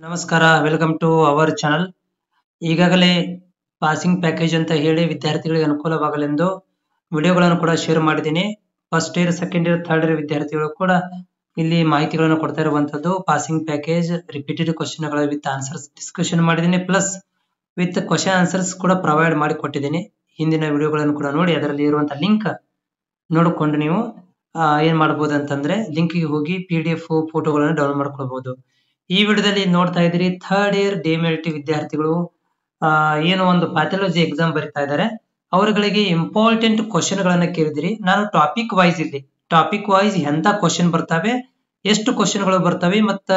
ನಮಸ್ಕಾರ, welcome to our channel. ಈಗಾಗಲೇ passing package ಅಂತ ಹೇಳಿ ವಿದ್ಯಾರ್ಥಿಗಳಿಗೆ ಅನುಕೂಲವಾಗಲೆಂದು ವಿಡಿಯೋಗಳನ್ನು ಕೂಡ ಶೇರ್ ಮಾಡಿದ್ದೀನಿ. First year, second year, third year ವಿದ್ಯಾರ್ಥಿಗಳು ಕೂಡ ಇಲ್ಲಿ ಮಾಹಿತಿಗಳನ್ನು ಕೊಡ್ತಾ ಇರುವಂತದ್ದು. ಪಾಸಿಂಗ್ ಪ್ಯಾಕೇಜ್ ರಿಪೀಟೆಡ್ ಕ್ವಶನ್ಗಳ ವಿತ್ ಆನ್ಸರ್ಸ್ ಡಿಸ್ಕಷನ್ ಮಾಡಿದ್ದೀನಿ, ಪ್ಲಸ್ ವಿತ್ ಕ್ವಶನ್ ಆನ್ಸರ್ಸ್ ಕೂಡ ಪ್ರೊವೈಡ್ ಮಾಡಿ ಕೊಟ್ಟಿದ್ದೀನಿ. ಹಿಂದಿನ ವಿಡಿಯೋಗಳನ್ನು ಕೂಡ ನೋಡಿ ಅದರಲ್ಲಿ ಇರುವಂತಹ ಲಿಂಕ್ ನೋಡಿಕೊಂಡು ನೀವು ಏನ್ ಮಾಡಬಹುದು ಅಂತಂದ್ರೆ ಲಿಂಕ್ಗೆ ಹೋಗಿ PDF ಫೋಟೋಗಳನ್ನು ಡೌನ್ಲೋಡ್ ಮಾಡ್ಕೊಳ್ಬಹುದು. ಈ ವಿಡಿಯೋದಲ್ಲಿ ನೋಡ್ತಾ ಇದ್ದೀರಿ ಥರ್ಡ್ ಇಯರ್ DMLT ವಿದ್ಯಾರ್ಥಿಗಳು ಏನು ಒಂದು ಪ್ಯಾಥಾಲಜಿ ಎಕ್ಸಾಮ್ ಬರೀತಾ ಇದ್ದಾರೆ. ಅವರುಗಳಿಗೆ ಇಂಪಾರ್ಟೆಂಟ್ ಕ್ವಶನ್ ಗಳನ್ನ ಕೇಳಿದಿರಿ. ನಾನು ಟಾಪಿಕ್ ವೈಸ್ ಎಂತ ಕ್ವಶನ್ ಬರ್ತವೆ, ಎಷ್ಟು ಕ್ವಶನ್ ಗಳು ಬರ್ತವೆ, ಮತ್ತ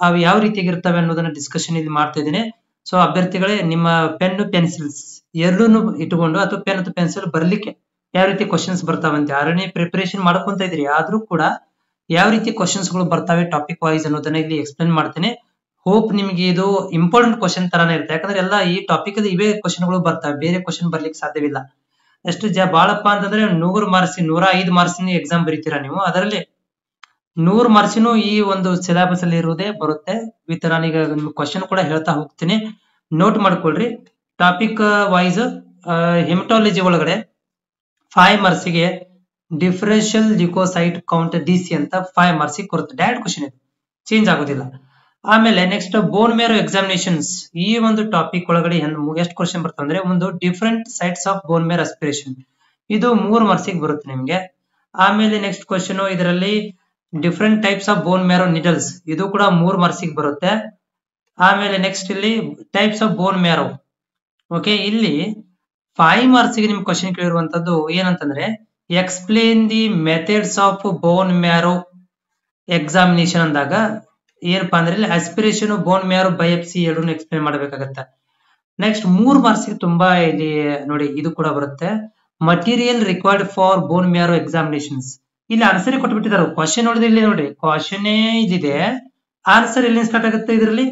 ಅವು ಯಾವ ರೀತಿಯಾಗಿರ್ತವೆ ಅನ್ನೋದನ್ನ ಡಿಸ್ಕಷನ್ ಇಲ್ಲಿ ಮಾಡ್ತಾ ಇದ್ದೀನಿ. ಸೊ ಅಭ್ಯರ್ಥಿಗಳೇ, ನಿಮ್ಮ ಪೆನ್ ಪೆನ್ಸಿಲ್ಸ್ ಎರಡೂ ಇಟ್ಟುಕೊಂಡು ಅಥವಾ ಪೆನ್ ಅಥವಾ ಪೆನ್ಸಿಲ್ ಬರ್ಲಿಕ್ಕೆ ಯಾವ ರೀತಿ ಕ್ವಶನ್ಸ್ ಬರ್ತಾವಂತೆ ಆಲ್ರೆಡಿ ಪ್ರಿಪರೇಷನ್ ಮಾಡ್ಕೊಂತ ಇದ್ರಿ, ಆದ್ರೂ ಕೂಡ ಯಾವ ರೀತಿ ಕ್ವಶನ್ಸ್ ಗಳು ಬರ್ತವೆ ಟಾಪಿಕ್ ವೈಸ್ ಅನ್ನೋದನ್ನ ಇಲ್ಲಿ ಎಕ್ಸ್ಪ್ಲೇನ್ ಮಾಡ್ತೇನೆ. ಹೋಪ್ ನಿಮ್ಗೆ ಇದು ಇಂಪಾರ್ಟೆಂಟ್ ಕ್ವಶನ್ ತರಾನೇ ಇರುತ್ತೆ. ಯಾಕಂದ್ರೆ ಎಲ್ಲ ಈ ಟಾಪಿಕ್ ಇವೇ ಕ್ವಶನ್ ಗಳು ಬರ್ತವೆ, ಬೇರೆ ಕ್ವಶನ್ ಬರ್ಲಿಕ್ಕೆ ಸಾಧ್ಯವಿಲ್ಲ. ಎಷ್ಟು ಬಾಳಪ್ಪ ಅಂತಂದ್ರೆ 100 ಮಾರ್ಕ್ಸ್ 105 ಮಾರ್ಕ್ಸ್ ಎಕ್ಸಾಮ್ ಬರೀತೀರಾ ನೀವು. ಅದರಲ್ಲಿ 100 ಮಾರ್ಕ್ಸಿನೂ ಈ ಒಂದು ಸಿಲೆಬಸ್ ಅಲ್ಲಿ ಇರುವುದೇ ಬರುತ್ತೆ. ವಿತ್ ನಾನೀಗ ಕ್ವಶನ್ ಕೂಡ ಹೇಳ್ತಾ ಹೋಗ್ತೀನಿ, ನೋಟ್ ಮಾಡ್ಕೊಳ್ರಿ. ಟಾಪಿಕ್ ವೈಸ್ ಹೆಮಟಾಲಜಿ ಒಳಗಡೆ 5 ಮಾರ್ಕ್ಸಿಗೆ ಡಿಫರೆನ್ಷಿಯಲ್ ಲ್ಯೂಕೋಸೈಟ್ ಕೌಂಟ್ DC ಅಂತ 5 ಮಾರ್ಕ್ಸಿಗೆ ಕೊರುತ್ತೆ. ಡೈರೆಕ್ಟ್ ಕ್ವಶನ್ ಇದು, ಚೇಂಜ್ ಆಗೋದಿಲ್ಲ. ಆಮೇಲೆ ನೆಕ್ಸ್ಟ್ ಬೋನ್ ಮ್ಯಾರೋ ಎಕ್ಸಾಮಿನೇಷನ್ಸ್. ಈ ಒಂದು ಟಾಪಿಕ್ ಒಳಗಡೆ ಎಷ್ಟು ಕ್ವಶನ್ ಬರ್ತವೆ ಅಂದ್ರೆ ಒಂದು different sites of bone marrow aspiration, ಇದು 3 ಮಾರ್ಕ್ಸಿಗೆ ಬರುತ್ತೆ ನಿಮ್ಗೆ. ಆಮೇಲೆ ನೆಕ್ಸ್ಟ್ ಕ್ವಶನ್ ಇದರಲ್ಲಿ different types of bone marrow needles, ಇದು ಕೂಡ 3 ಮಾರ್ಕ್ಸಿಗೆ ಬರುತ್ತೆ. ಆಮೇಲೆ ನೆಕ್ಸ್ಟ್ ಇಲ್ಲಿ types of bone marrow. Okay, ಇಲ್ಲಿ 5 ಮಾರ್ಕ್ಸಿಗೆ ನಿಮ್ ಕ್ವಶನ್ ಕೇಳಿರುವಂತದ್ದು ಏನಂತಂದ್ರೆ explain the methods of bone marrow examination ಅಂದಾಗ ಏನಪ್ಪಾ ಅಂದ್ರೆ ಇಲ್ಲಿ ಆಸ್ಪಿರೇಷನ್, ಬೋನ್ ಮ್ಯಾರೋ ಬಯೋಪ್ಸಿ ಎರಡನ್ನೂ ಎಕ್ಸ್ಪ್ಲೇನ್ ಮಾಡಬೇಕಾಗತ್ತೆ. ನೆಕ್ಸ್ಟ್ 3 ಮಾರ್ಕ್ಸಿಗೆ ತುಂಬಾ ಇಲ್ಲಿ ನೋಡಿ ಇದು ಕೂಡ ಬರುತ್ತೆ, material required for bone marrow examinations. ಇಲ್ಲಿ ಆನ್ಸರ್ ಕೊಟ್ಬಿಟ್ಟಿದ್ದಾರೆ. ಕ್ವಶನ್ ನೋಡಿದ್ರೆ ಇಲ್ಲಿ ನೋಡಿ ಕ್ವಶನ್ ಇಲ್ಲಿದೆ, ಆನ್ಸರ್ ಎಲ್ಲಿ ಸ್ಟಾರ್ಟ್ ಆಗುತ್ತೆ ಇದರಲ್ಲಿ.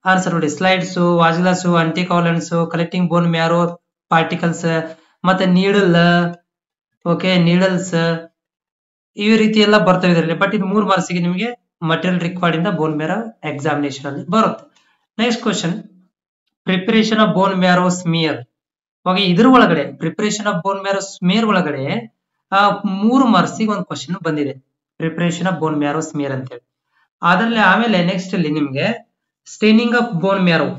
ಆನ್ಸರ್ ನೋಡಿ ಸ್ಲೈಡ್ಸ್, ವಾಜಿಲಾಸ್, ಅಂಟಿಕಾಲನ್ಸ್, ಕಲೆಕ್ಟಿಂಗ್ ಬೋನ್ ಮ್ಯಾರೋ ಪಾರ್ಟಿಕಲ್ಸ್, ಮತ್ತೆ ನೀಡಲ್, ಓಕೆ ನೀಡಲ್ಸ್, ಈ ರೀತಿ ಎಲ್ಲ ಬರ್ತವೆ ಇದರಲ್ಲಿ. ಬಟ್ ಇದು 3 ಮಾರ್ಕ್ಸಿಗೆ ನಿಮಗೆ ಮಟೀರಿಯಲ್ ರಿಕ್ವೈರ್ಡ್ ಇಂದ ಬೋನ್ ಮ್ಯಾರೋ ಎಕ್ಸಾಮಿನೇಷನ್ ಅಲ್ಲಿ ಬರುತ್ತೆ. Next question preparation of bone marrow smear. Okay, ಇದ್ರ ಒಳಗಡೆ preparation of bone marrow smear ಒಳಗಡೆ 3 ಮಾರ್ಕ್ಸಿಗೆ ಒಂದು ಕ್ವಶನ್ ಬಂದಿದೆ, preparation of bone marrow smear ಅಂತ ಹೇಳಿ. ಅದರಲ್ಲಿ ಆಮೇಲೆ ನೆಕ್ಸ್ಟ್ ಅಲ್ಲಿ ನಿಮ್ಗೆ ಸ್ಟೇನಿಂಗ್ ಆಫ್ ಬೋನ್ ಮ್ಯಾರೋ,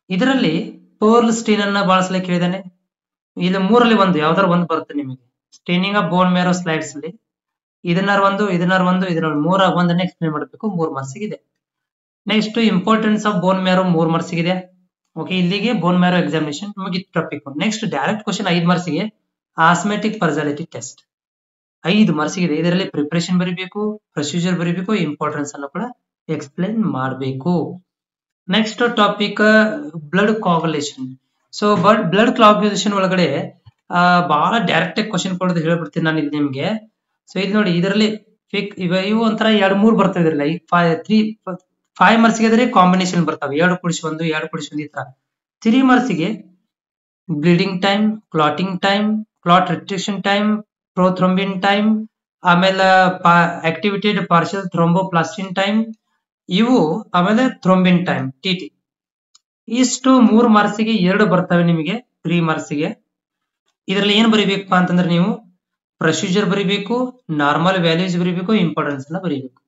ಇದರಲ್ಲಿ ಪರ್ಲ್ ಸ್ಟೇನ್ ಅನ್ನ ಬಳಸಲಿಕ್ಕೆ ಕೇಳಿದಾನೆ. ಇದು 3ರಲ್ಲಿ ಒಂದು ಯಾವ್ದಾರು ಒಂದು ಬರುತ್ತೆ ನಿಮಗೆ. Staining of bone marrow slides ಅಲ್ಲಿ ಇದನ್ನಾರು ಒಂದು 3 ಒಂದನ್ನ ಎಕ್ಸ್ಪ್ಲೇನ್ ಮಾಡಬೇಕು, 3 ಮಾರ್ಕ್ಸಿಗೆ ಇದೆ. Next importance of bone marrow 3 ಮಾರ್ಕ್ಸಿಗೆ ಇದೆ. ಓಕೆ, ಇಲ್ಲಿಗೆ ಬೋನ್ ಮ್ಯಾರೋ ಎಕ್ಸಾಮಿನೇಷನ್ ಮುಗಿತು ಟಾಪಿಕ್. ನೆಕ್ಸ್ಟ್ ಡೈರೆಕ್ಟ್ ಕ್ವಶನ್ 5 ಮಾರ್ಕ್ಸಿಗೆ ಆಸ್ಮೆಟಿಕ್ ಪರ್ಸನಾಲಿಟಿ ಟೆಸ್ಟ್ 5 ಮಾರ್ಕ್ಸಿಗೆ ಇದೆ. ಇದರಲ್ಲಿ ಪ್ರಿಪರೇಷನ್ ಬರೀಬೇಕು, ಪ್ರೊಸೀಜರ್ ಬರೀಬೇಕು, ಇಂಪಾರ್ಟೆನ್ಸ್ ಅನ್ನು ಕೂಡ ಎಕ್ಸ್ಪ್ಲೇನ್ ಮಾಡಬೇಕು. Next topic blood coagulation. So blood coagulation ಒಳಗಡೆ ಬಹಳ ಡೈರೆಕ್ಟ್ ಕ್ವಶನ್ ಕೊಡೋದು ಹೇಳ್ಬಿಡ್ತೀನಿ ನಾನು ಇಲ್ಲಿ ನಿಮ್ಗೆ. ಸೊ ಇದು ನೋಡಿ, ಇದರಲ್ಲಿ ಇವು ಒಂಥರ 2-3 ಬರ್ತವೆ. ಇದರಲ್ಲಿ 5 ಮಾರ್ಕ್ಸಿಗೆ ಇದ್ರೆ ಕಾಂಬಿನೇಷನ್ ಬರ್ತವೆ, 2+1, 2+1 ಈ ತರ. 3 ಮಾರ್ಕ್ಸಿಗೆ bleeding time, clotting time, clot retraction time, prothrombin time, ಆಮೇಲೆ ಆಕ್ಟಿವೇಟೆಡ್ ಪಾರ್ಷಿಯಲ್ ಥ್ರೋಂಬೋಪ್ಲಾಸ್ಟಿನ್ ಟೈಮ್ ಇವು, ಆಮೇಲೆ ಥ್ರೋಂಬಿನ್ ಟೈಮ್ TT. ಇಷ್ಟು 3 ಮಾರ್ಕ್ಸಿಗೆ 2 ಬರ್ತವೆ ನಿಮಗೆ 3 ಮಾರ್ಕ್ಸಿಗೆ. ಇದರಲ್ಲಿ ಏನ್ ಬರೀಬೇಕಪ್ಪ ಅಂತಂದ್ರೆ ನೀವು ಪ್ರೊಸೀಜರ್ ಬರೀಬೇಕು, ನಾರ್ಮಲ್ ವ್ಯಾಲ್ಯೂಸ್ ಬರೀಬೇಕು, ಇಂಪಾರ್ಟೆನ್ಸ್ ಅನ್ನ ಬರೀಬೇಕು.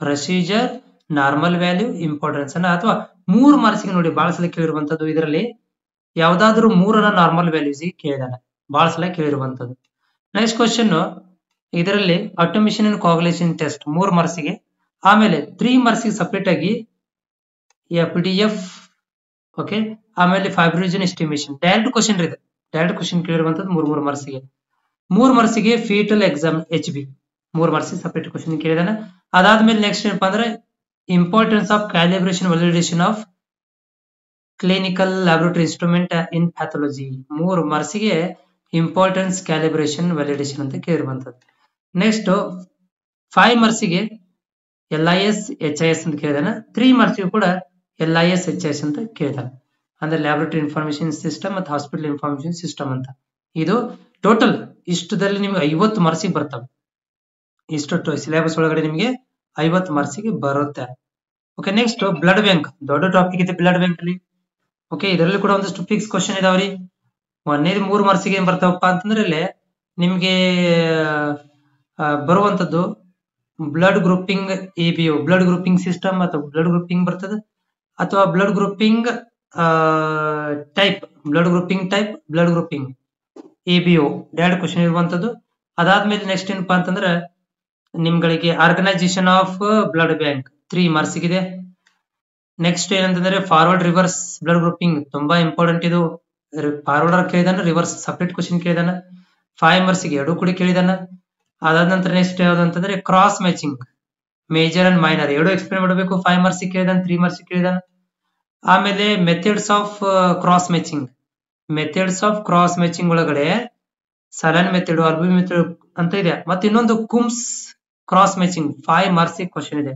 ಪ್ರೊಸೀಜರ್, ನಾರ್ಮಲ್ ವ್ಯಾಲ್ಯೂ, ಇಂಪಾರ್ಟೆನ್ಸ್ ಅನ್ನ. ಅಥವಾ 3 ಮಾರ್ಕ್ಸಿಗೆ ನೋಡಿ ಬಹಳ ಸಲ ಕೇಳಿರುವಂತದ್ದು, ಇದರಲ್ಲಿ ಯಾವ್ದಾದ್ರು 3ರ ನಾರ್ಮಲ್ ವ್ಯಾಲ್ಯೂಸ್ ಕೇಳಿದಾನೆ, ಬಹಳ ಸಲ ಕೇಳಿರುವಂತದ್ದು. ನೆಕ್ಸ್ಟ್ ಕ್ವಶನ್ ಇದರಲ್ಲಿ ಆಟೋಮೇಷನ್ ಅಂಡ್ ಕೋಆಗುಲೇಷನ್ ಟೆಸ್ಟ್ 3 ಮಾರ್ಕ್ಸಿಗೆ. ಆಮೇಲೆ 3 ಮಾರ್ಕ್ಸಿಗೆ ಸಪರೇಟ್ ಆಗಿ FDF, ಓಕೆ, ಆಮೇಲೆ ಫೈಬ್ರೋಜನ್ ಎಸ್ಟಿಮೇಷನ್ ಡೈರೆಕ್ಟ್ ಕ್ವಶನ್ ಇದೆ. ಡೈರೆಕ್ಟ್ ಕ್ವಶನ್ ಕೇಳಿರುವಂತದ್ದು 3 ಮಾರ್ಕ್ಸಿಗೆ. 3 ಮಾರ್ಕ್ಸಿಗೆ ಫೀಟಲ್ ಎಕ್ಸಾಮ್ HB 3 ಮಾರ್ಕ್ಸಿಗೆ ಸಪರೇಟ್ ಕ್ವಶನ್ ಕೇಳಿದಾನೆ. ಅದಾದ್ಮೇಲೆ ನೆಕ್ಸ್ಟ್ ಏನಪ್ಪಾ ಅಂದ್ರೆ importance of calibration validation of clinical laboratory instrument in pathology 3 ಮಾರ್ಕ್ಸಿಗೆ ಇಂಪಾರ್ಟೆನ್ಸ್ ಕ್ಯಾಲಿಬ್ರೇಷನ್ ವ್ಯಾಲಿಡೇಷನ್ ಅಂತ ಕೇಳಿರುವಂತದ್ದು. ನೆಕ್ಸ್ಟ್ 5 ಮಾರ್ಕ್ಸಿಗೆ LIS HIS ಅಂತ ಕೇಳಿದಾನೆ. 3 ಮಾರ್ಕ್ಸಿಗೆ ಕೂಡ LIS HIS ಅಂತ ಕೇಳಿದಾನೆ, ಅಂದ್ರೆ ಲ್ಯಾಬೋರೇಟರಿ ಇನ್ಫಾರ್ಮೇಶನ್ ಸಿಸ್ಟಮ್ ಮತ್ತು ಹಾಸ್ಪಿಟಲ್ ಇನ್ಫಾರ್ಮೇಶನ್ ಸಿಸ್ಟಮ್ ಅಂತ. ಇದು ಟೋಟಲ್ ಇಷ್ಟದಲ್ಲಿ ನಿಮ್ಗೆ 50 ಮಾರ್ಕ್ಸಿಗೆ ಬರ್ತವೆ. ಇಷ್ಟು ಸಿಲೆಬಸ್ ಒಳಗಡೆ ನಿಮ್ಗೆ 50 ಮಾರ್ಕ್ಸಿಗೆ ಬರುತ್ತೆ. ಓಕೆ, ನೆಕ್ಸ್ಟ್ ಬ್ಲಡ್ ಬ್ಯಾಂಕ್ ದೊಡ್ಡ ಟಾಪಿಕ್ ಇದೆ ಬ್ಲಡ್ ಬ್ಯಾಂಕ್ ಅಲ್ಲಿ. ಓಕೆ, ಇದರಲ್ಲಿ ಕೂಡ ಒಂದಷ್ಟು ಫಿಕ್ಸ್ ಕ್ವಶನ್ ಇದಾವ್ರಿ. ಒಂದೇದು 3 ಮಾರ್ಕ್ಸಿಗೆ ಏನ್ ಬರ್ತಾವಪ್ಪ ಅಂತಂದ್ರೆ ಇಲ್ಲಿ ನಿಮ್ಗೆ ಬರುವಂತದ್ದು blood grouping ABO, blood grouping system ಅಥವಾ ಬ್ಲಡ್ ಗ್ರೂಪಿಂಗ್ ಬರ್ತದೆ, ಅಥವಾ blood grouping type, blood grouping type, blood grouping ABO ಎರಡು ಕ್ವಶನ್ ಇರುವಂತದ್ದು. ಅದಾದ್ಮೇಲೆ ನೆಕ್ಸ್ಟ್ ಏನಪ್ಪಾ ಅಂತಂದ್ರೆ ನಿಮ್ಗಳಿಗೆ organisation of blood bank 3 marks ಇದೆ. ನೆಕ್ಸ್ಟ್ ಏನಂತಂದ್ರೆ ಫಾರ್ವರ್ಡ್ ರಿವರ್ಸ್ ಬ್ಲಡ್ ಗ್ರೂಪಿಂಗ್ ತುಂಬಾ ಇಂಪಾರ್ಟೆಂಟ್ ಇದು. ಫಾರ್ವರ್ಡ್ ಕೇಳಿದಾನ, ರಿವರ್ಸ್ ಸಪರೇಟ್ ಕ್ವಶನ್ ಕೇಳಿದಾನ, 5 ಮಾರ್ಕ್ಸ್ ಗೆ ಎರಡು ಕೂಡ ಕೇಳಿದಾನ. ಅದಾದ ನಂತರ ನೆಕ್ಸ್ಟ್ ಯಾವ್ದು ಅಂತಂದ್ರೆ cross matching, major and minor ಎರಡು ಎಕ್ಸ್ಪ್ಲೇನ್ ಮಾಡಬೇಕು. 5 ಮಾರ್ಕ್ಸ್ ಕೇಳಿದಾನ, 3 ಮಾರ್ಕ್ಸ್ ಕೇಳಿದಾನ. ಆಮೇಲೆ methods of cross matching, methods of cross matching ಒಳಗಡೆ ಸಲನ್ ಮೆಥಡ್, ಅಲ್ಬಿ ಮೆಥಡ್ ಅಂತ ಇದೆ. ಮತ್ತೆ ಇನ್ನೊಂದು Coombs cross matching 5 marks question ಇದೆ.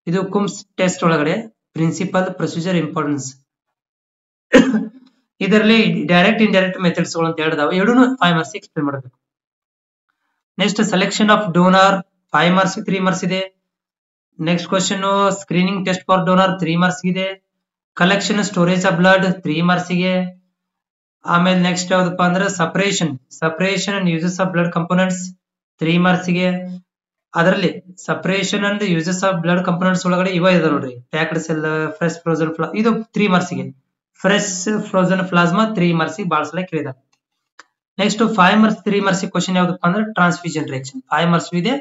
ಇದು ಕುಮ್ಸ್ ಟೆಸ್ಟ್ ಒಳಗಡೆ ಪ್ರಿನ್ಸಿಪಲ್, ಪ್ರೊಸೀಜರ್, ಇಂಪಾರ್ಟೆನ್ಸ್ ಇದರಲ್ಲಿ ಡೈರೆಕ್ಟ್ ಇಂಡೈರೆಕ್ಟ್ ಮೆಥಡ್ಸ್ ಗಳು ಅಂತ ಹೇಳಿದಾವೆ. ಎರಡೂ 5 ಮಾರ್ಕ್ಸ್ ಎಕ್ಸ್ಪ್ಲೇನ್ ಮಾಡಬೇಕು. Next selection of donor 5 marks 3 marks ಇದೆ. Next question screening test for donor 3 marks ಇದೆ. Collection storage of blood 3 marks ಗೆ. ಆಮೇಲೆ ನೆಕ್ಸ್ಟ್ ಯಾವ್ದಪ್ಪ ಅಂದ್ರೆ separation and uses of blood components 3 marks ಗೆ. ಅದರಲ್ಲಿ separation and uses of blood components ಒಳಗಡೆ ಇವ ಇದೆ ನೋಡ್ರಿ, ಪ್ಯಾಕ್ಡ್ ಸೆಲ್, ಫ್ರೆಶ್ ಫ್ರೋಜನ್ ಇದು 3 ಮಾರ್ಕ್ಸ್ ಗೆ. ಫ್ರೆಶ್ ಫ್ರೋಜನ್ ಪ್ಲಾಸ್ಮಾ 3 ಮಾರ್ಕ್ಸ್ ಗೆ ಬಾಳ ಸಲ ಕೇಳಿದ. ನೆಕ್ಸ್ಟ್ 5 ಮಾರ್ಕ್ಸ್ 3 ಮಾರ್ಕ್ಸ್ ಕ್ವಶನ್ ಯಾವ್ದಪ್ಪ ಅಂದ್ರೆ ಟ್ರಾನ್ಸ್ಫ್ಯೂಷನ್ ರಿಯಾಕ್ಷನ್ 5 ಮಾರ್ಕ್ಸ್ ಇದೆ,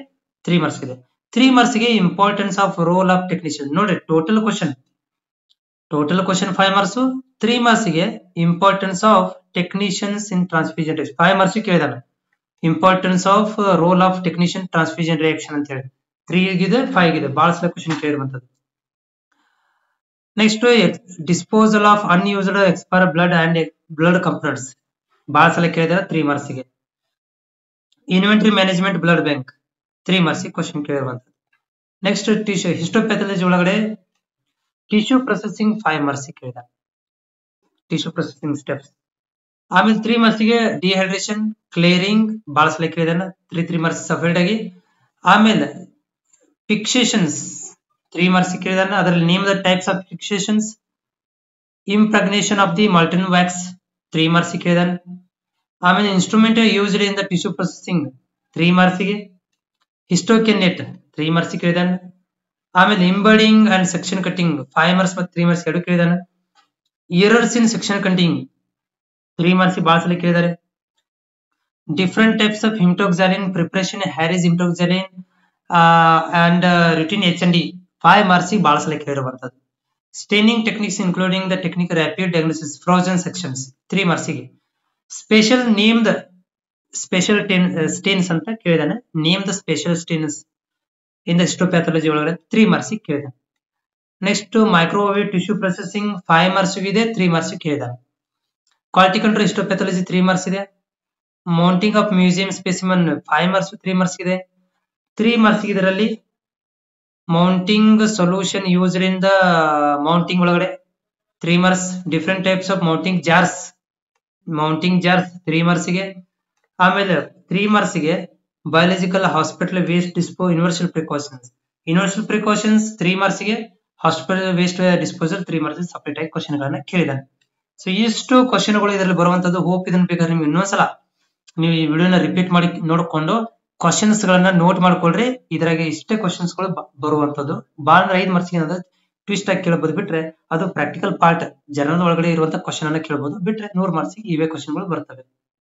3 ಮಾರ್ಕ್ಸ್ ಇದೆ. 3 ಮಾರ್ಕ್ಸ್ ಗೆ importance of role of technician ನೋಡ್ರಿ. ಟೋಟಲ್ ಕ್ವಶನ್ 5 ಮಾರ್ಕ್ಸ್, 3 ಮಾರ್ಕ್ಸ್ ಗೆ importance of technicians in transfusion reaction 5 marks ಕೇಳಿದಾನ. Importance of role of technician transfusion reaction ಅಂತ ಹೇಳಿ 3 ಗಿದೆ, 5 ಗಿದೆ, ಬಹಳ ಸಲ ಕ್ವಶನ್ ಕೇಳಿರುವಂತದ್ದು. Next disposal of unused expire blood and blood components ಬಹಳ ಸಲ ಕೇಳಿದಾರೆ 3 ಮಾರ್ಕ್ಸ್ ಗೆ. Inventory management blood bank 3 marks question ಕೇಳಿರುವಂತದ್ದು. ನೆಕ್ಸ್ಟ್ ಟಿಶ್ಯೂ ಹಿಸ್ಟೋಪ್ಯಾಥಾಲಜಿ ಒಳಗಡೆ ಟಿಶ್ಯೂ ಪ್ರೊಸೆಸಿಂಗ್ 5 ಮಾರ್ಕ್ಸ್ ಕೇಳಿದ, ಟಿಶ್ಯೂ ಪ್ರೊಸೆಸಿಂಗ್ ಸ್ಟೆಪ್ಸ್. ಆಮೇಲೆ 3 ಮಾರ್ಕ್ಸ್ ಗೆ ಡಿಹೈಡ್ರೇಷನ್ ಕ್ಲಿಯರಿಂಗ್ ಬಹಳ ಸಲ ಕೇಳಿದಾನ, 3 ಮಾರ್ಕ್ಸ್ ಸಫೇಡ್ ಆಗಿ. ಆಮೇಲೆ ಫಿಕ್ಸೇಷನ್ಸ್ 3 ಮಾರ್ಕ್ಸ್ ಕೇಳಿದಾನ, ಅದರಲ್ಲಿ name the types of fixations. Impregnation of the molten wax 3 marks ಕೇಳಿದಾನ. ಆಮೇಲೆ instrument used in the tissue processing 3 marks ಗೆ. ಹಿಸ್ಟೋಕೆನೆಟ್ 3 ಮಾರ್ಕ್ಸ್ ಕೇಳಿದಾನ. ಆಮೇಲೆ embedding and section cutting 5 marks ಮತ್ತು 3 ಮಾರ್ಕ್ಸ್ ಎರಡು ಕೇಳಿದಾನ. Errors in section cutting 3 marks ಬಹಳ ಸಲ ಕೇಳಿದ್ದಾರೆ. Different types of haematoxylin preparation, Harris haematoxylin and ರಿಟಿನ್ HND 5 ಮಾರ್ಕ್ಸ್ ಬಹಳ ಸಲ ಕೇಳಿರುವಂತದ್ದು. Staining techniques including the technique rapid diagnosis frozen sections 3 marks ಗೆ. Special name the special stains ಅಂತ ಕೇಳಿದಾನೆ, name the special stains in the histopathology ಒಳಗಡೆ 3 marks ಕೇಳಿದಾನೆ. Next microwave tissue processing 5 marks ಇದೆ, 3 ಮಾರ್ಕ್ಸ್ ಕೇಳಿದಾನೆ. ಕ್ವಾಲಿಟಿ ಕಂಟ್ರೋಲ್ ಹಿಸ್ಟೋಪ್ಯಾಥಾಲಜಿ 3 ಮಾರ್ಕ್ಸ್ ಇದೆ. Mounting of museum specimen 5 marks 3 marks ಇದೆ. 3 marks ಇದರಲ್ಲಿ mounting solution used in the mounting ಒಳಗಡೆ 3 marks. Different types of mounting jars 3 marks ಗೆ. ಆಮೇಲೆ 3 marks ಗೆ biological hospital waste disposal universal precautions 3 marks ಗೆ. Hospital waste disposal 3 marks separate ಆಗಿ question ಗಳನ್ನ ಕೇಳಿದಾನೆ. ಸೊ ಇಷ್ಟು ಕ್ವಶನ್ ಗಳು ಇದರಲ್ಲಿ ಬರುವಂತದ್ದು. ಹೋಪ್ ಇದನ್ನ ಬೇಕಾದ್ರೆ ನಿಮ್ಗೆ ಇನ್ನೊಂದ್ಸಲ ನೀವು ಈ ವಿಡಿಯೋನ ರಿಪೀಟ್ ಮಾಡಿ ನೋಡ್ಕೊಂಡು ಕ್ವಶನ್ಸ್ ಗಳನ್ನ ನೋಟ್ ಮಾಡ್ಕೊಳ್ರಿ. ಇದ್ರಾಗೆ ಇಷ್ಟೇ ಕ್ವಶನ್ಸ್ ಗಳು ಬರುವಂತದ್ದು. ಬಾಳ ಅಂದ್ರೆ 5 ಮಾರ್ಕ್ಸ್ ಏನಾದ್ರು ಟ್ವಿಸ್ಟ್ ಆಗಿ ಕೇಳಬಹುದು, ಬಿಟ್ರೆ ಅದು ಪ್ರಾಕ್ಟಿಕಲ್ ಪಾರ್ಟ್ ಜನರಲ್ ಒಳಗಡೆ ಇರುವಂತ ಕ್ವಶನ್ ಅನ್ನ ಕೇಳಬಹುದು. ಬಿಟ್ರೆ 100 ಮಾರ್ಕ್ಸ್ ಇವೇ ಕ್ವಶನ್ ಗಳು ಬರ್ತವೆ.